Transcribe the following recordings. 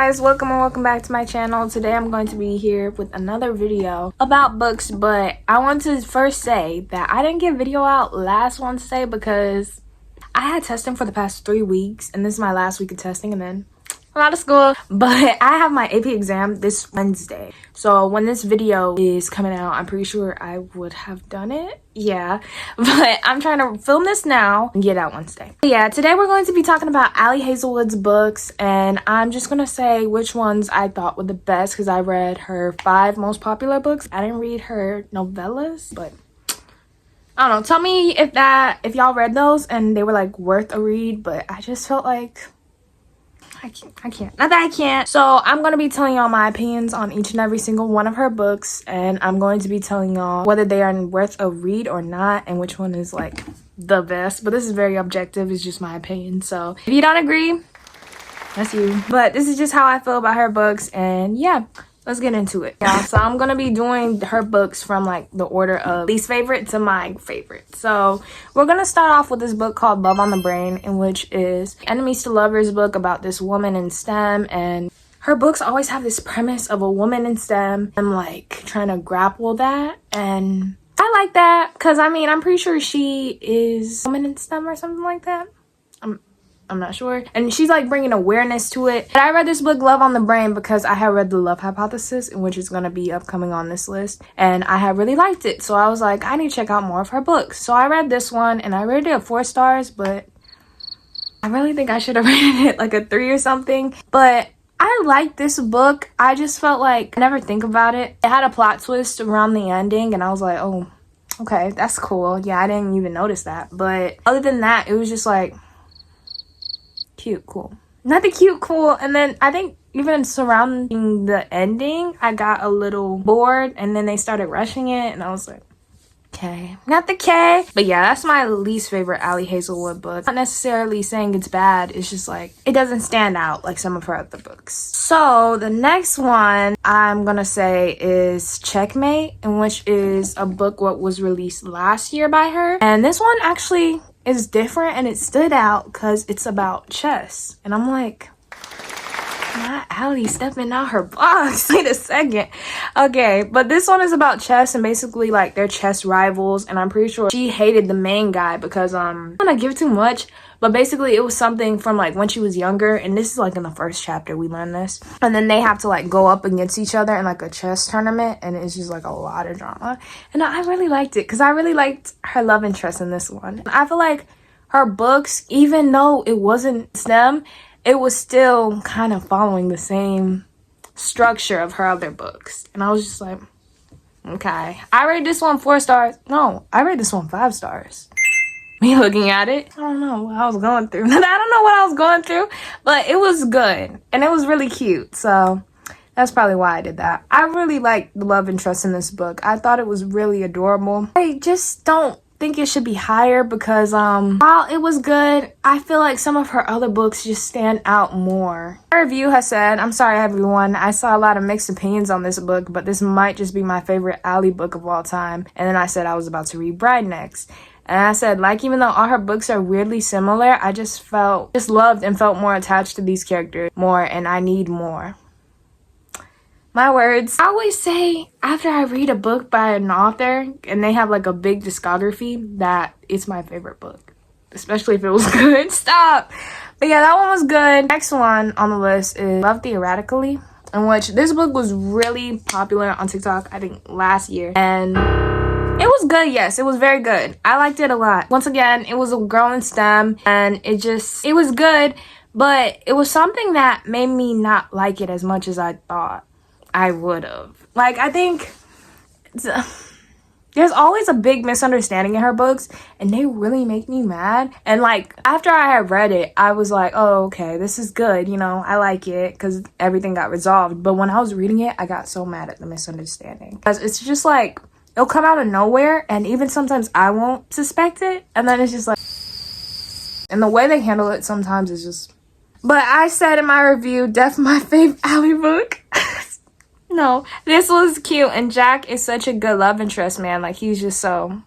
guys, welcome back to my channel. Today I'm going to be here with another video about books, but I want to first say that I didn't get video out last Wednesday because I had testing for the past 3 weeks and this is my last week of testing and then I'm out of school. But I have my AP exam this Wednesday, so when this video is coming out I'm pretty sure I would have done it. Yeah, but I'm trying to film this now and get out Wednesday. Yeah, today we're going to be talking about Ali Hazelwood's books, and I'm just gonna say which ones I thought were the best because I read her 5 most popular books. I didn't read her novellas, but I don't know. Tell me if y'all read those and they were like worth a read, but I just felt like I can't. Not that I can't. So I'm going to be telling y'all my opinions on each and every single one of her books, and I'm going to be telling y'all whether they are worth a read or not and which one is like the best. But this is very objective. It's just my opinion. So if you don't agree, that's you. But this is just how I feel about her books, and yeah. Let's get into it. Yeah, so I'm gonna be doing her books from like the order of least favorite to my favorite. So we're gonna start off with this book called Love on the Brain, in which is enemies to lovers book about this woman in STEM, and her books always have this premise of a woman in STEM and like trying to grapple that, and I like that because I mean I'm pretty sure she is a woman in STEM or something like that. I'm not sure. And she's like bringing awareness to it. And I read this book, Love on the Brain, because I had read The Love Hypothesis, in which is going to be upcoming on this list. And I had really liked it. So I was like, I need to check out more of her books. So I read this one and I rated it 4 stars, but I really think I should have rated it like a 3 or something. But I liked this book. I just felt like I never think about it. It had a plot twist around the ending and I was like, oh, okay, that's cool. Yeah, I didn't even notice that. But other than that, it was just like, cute, cool. Nothing cute, cool. And then I think even surrounding the ending, I got a little bored and then they started rushing it and I was like, okay, not the K. But yeah, that's my least favorite Ali Hazelwood book. Not necessarily saying it's bad, it's just like it doesn't stand out like some of her other books. So the next one I'm gonna say is Checkmate, in which is a book what was released last year by her, and this one actually is different and it stood out because it's about chess. And I'm like, not Ali stepping out her box. Wait a second. Okay, but this one is about chess and basically like they're chess rivals, and I'm pretty sure she hated the main guy because I'm not gonna give too much, but basically it was something from like when she was younger, and this is like in the first chapter we learn this, and then they have to like go up against each other in like a chess tournament, and it's just like a lot of drama. And I really liked it because I really liked her love interest in this one. I feel like her books, even though it wasn't STEM, it was still kind of following the same structure of her other books. And I was just like, okay. I rated this one 4 stars. No, I rated this one 5 stars. Me looking at it, I don't know what I was going through. I don't know what I was going through, but it was good. And it was really cute. So that's probably why I did that. I really liked the love interest in this book. I thought it was really adorable. I just don't think it should be higher because while it was good, I feel like some of her other books just stand out more. Her review has said, I'm sorry everyone, I saw a lot of mixed opinions on this book, but this might just be my favorite Ali book of all time. And then I said I was about to read Bride next. And I said, like, even though all her books are weirdly similar, I just loved and felt more attached to these characters more, and I need more. My words. I always say after I read a book by an author and they have like a big discography, that it's my favorite book, especially if it was good. Stop. But yeah, that one was good. Next one on the list is Love Theoretically, in which this book was really popular on TikTok, I think last year, and it was good. Yes, it was very good. I liked it a lot. Once again, it was a girl in STEM and it was good, but it was something that made me not like it as much as I thought I would have. Like, I think there's always a big misunderstanding in her books and they really make me mad. And like after I had read it, I was like, oh, okay, this is good, you know, I like it because everything got resolved. But when I was reading it, I got so mad at the misunderstanding because it's just like it'll come out of nowhere and even sometimes I won't suspect it, and then it's just like, and the way they handle it sometimes is just. But I said in my review, def my fave Ali book. No, this was cute, and Jack is such a good love interest, man. Like, he's just so...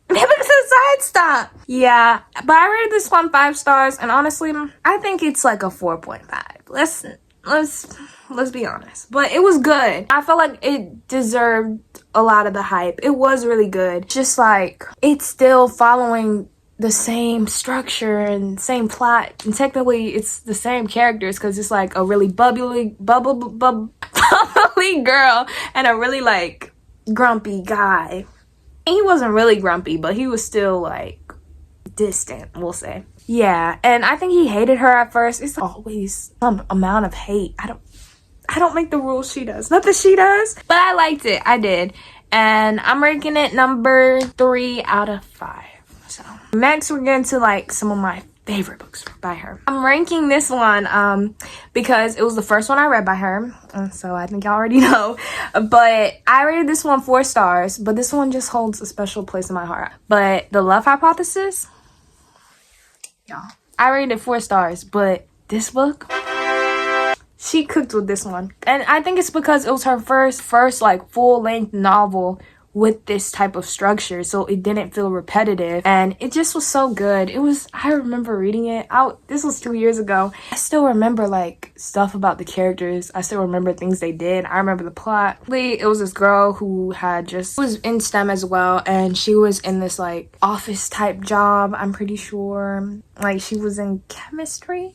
Look at the side stop! Yeah, but I rated this one 5 stars, and honestly, I think it's like a 4.5. Let's be honest. But it was good. I felt like it deserved a lot of the hype. It was really good. Just like, it's still following the same structure and same plot, and technically it's the same characters, because it's like a really bubbly girl and a really like grumpy guy. And he wasn't really grumpy, but he was still like distant, we'll say. Yeah, and I think he hated her at first. It's always some amount of hate. I don't make the rules, she does. Not that she does, but I liked it. I did. And I'm ranking it number 3 out of 5. So next we're getting to like some of my favorite books by her. I'm ranking this one because it was the first one I read by her, and so I think y'all already know. But I rated this one 4 stars, but this one just holds a special place in my heart. But The Love Hypothesis, y'all, I rated it 4 stars, but this book, she cooked with this one. And I think it's because it was her first like full-length novel with this type of structure, so it didn't feel repetitive, and it just was so good. I remember reading it out. This was 2 years ago. I still remember like stuff about the characters. I still remember things they did. I remember the plot. It was this girl who was in STEM as well, and she was in this like office type job, I'm pretty sure. Like, she was in chemistry.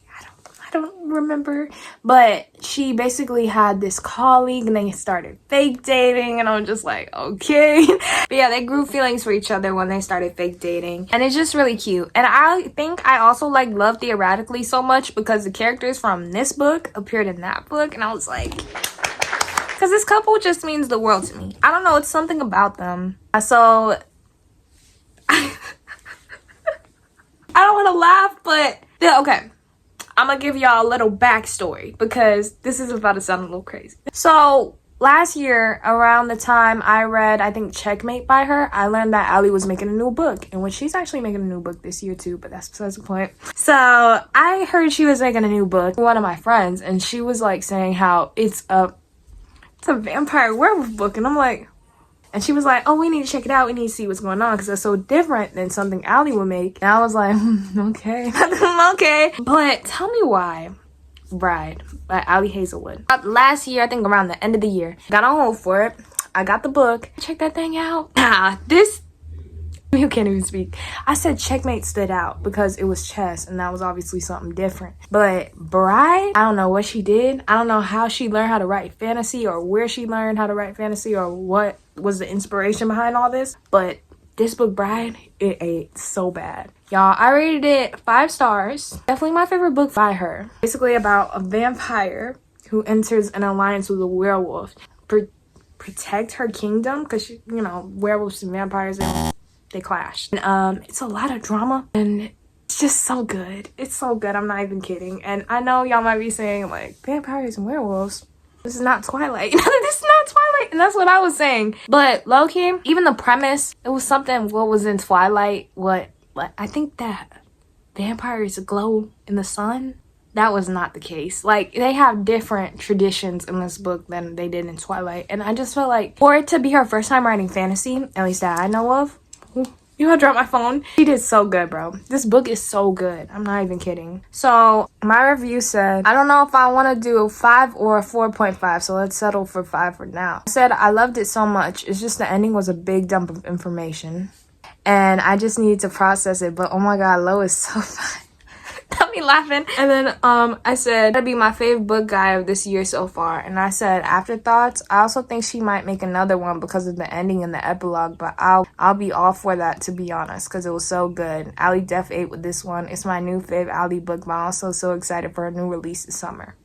I don't remember, but she basically had this colleague and they started fake dating, and I'm just like, okay. But yeah, they grew feelings for each other when they started fake dating, and it's just really cute. And I think I also like Love Theoretically so much because the characters from this book appeared in that book, and I was like, because this couple just means the world to me. I don't know, it's something about them. So I don't want to laugh, but yeah, okay. I'm gonna give y'all a little backstory because this is about to sound a little crazy. So last year, around the time I read, I think, Checkmate by her, I learned that Allie was making a new book, and which she's actually making a new book this year too, but that's besides the point. So I heard she was making a new book, one of my friends, and she was like saying how it's a vampire werewolf book, and I'm like, and she was like, oh, we need to check it out. We need to see what's going on because it's so different than something Allie would make. And I was like, okay. Okay. But tell me why. Bride by Allie Hazelwood. Last year, I think around the end of the year, got on hold for it. I got the book. Check that thing out. You can't even speak. I said Checkmate stood out because it was chess, and that was obviously something different. But Bride, I don't know what she did. I don't know how she learned how to write fantasy, or where she learned how to write fantasy, or what was the inspiration behind all this. But this book, Bride, it ate so bad. Y'all, I rated it 5 stars. Definitely my favorite book by her. Basically about a vampire who enters an alliance with a werewolf. Protect her kingdom, because, you know, werewolves and vampires, they clash. And it's a lot of drama, and it's just so good. It's so good, I'm not even kidding. And I know y'all might be saying, like, vampires and werewolves, this is not Twilight. This is not Twilight. And that's what I was saying. But low-key, even the premise, it was something what was in Twilight. I think that vampires glow in the sun. That was not the case. Like, they have different traditions in this book than they did in Twilight. And I just felt like, for it to be her first time writing fantasy, at least that I know of, you know, I dropped my phone. She did so good, bro. This book is so good. I'm not even kidding. So my review said, I don't know if I want to do a 5 or a 4.5, so let's settle for 5 for now. I said I loved it so much. It's just the ending was a big dump of information, and I just needed to process it. But oh my god, Lo is so fun. Got me laughing. And then I said that'd be my favorite book guy of this year so far. And I said afterthoughts, I also think she might make another one because of the ending and the epilogue, but I'll be all for that, to be honest, because it was so good. Allie def ate with this one. It's my new fave Allie book, but I'm also so excited for a new release this summer.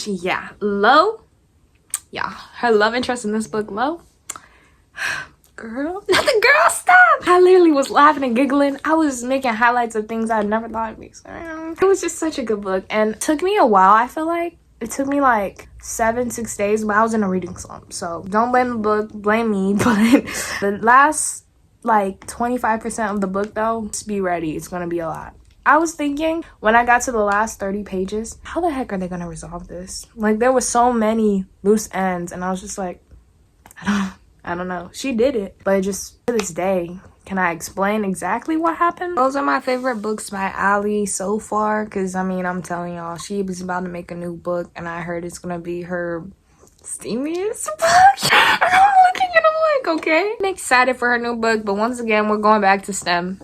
Yeah, Lo, yeah, her love interest in this book, Lo, girl, not the girl, stop. I literally was laughing and giggling. I was making highlights of things I never thought I'd make. It was just such a good book, and it took me a while. I feel like it took me like 6 days, but I was in a reading slump, so don't blame the book, blame me. But the last like 25% of the book, though, just be ready, it's gonna be a lot. I was thinking when I got to the last 30 pages, how the heck are they gonna resolve this? Like, there were so many loose ends, and I was just like, I don't know. She did it, but it just, to this day, can I explain exactly what happened? Those are my favorite books by Ali so far, because I mean, I'm telling y'all, she was about to make a new book and I heard it's gonna be her steamiest book. And I'm looking and I'm like, okay. I'm excited for her new book, but once again, we're going back to STEM.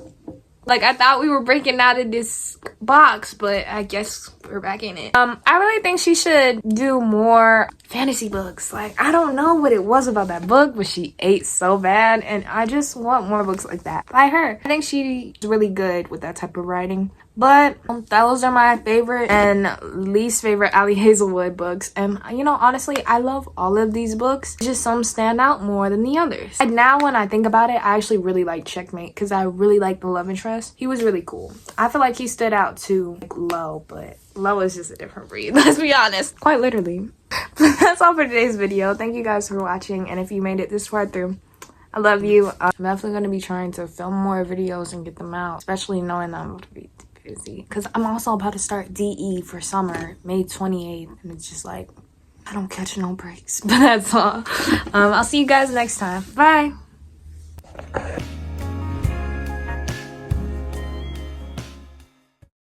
Like, I thought we were breaking out of this box, but I guess we're back in it. I really think she should do more fantasy books. Like, I don't know what it was about that book, but she ate so bad, and I just want more books like that by her. I think she's really good with that type of writing. But those are my favorite and least favorite Ali Hazelwood books. And, you know, honestly, I love all of these books. Just some stand out more than the others. And now when I think about it, I actually really like Checkmate because I really like the love interest. He was really cool. I feel like he stood out to Lo, but Lo is just a different breed. Let's be honest. Quite literally. That's all for today's video. Thank you guys for watching. And if you made it this far through, I love you. I'm definitely going to be trying to film more videos and get them out, especially knowing that I'm going to be busy because I'm also about to start DE for summer, May 28th, and it's just like I don't catch no breaks. But that's all. I'll see you guys next time. Bye.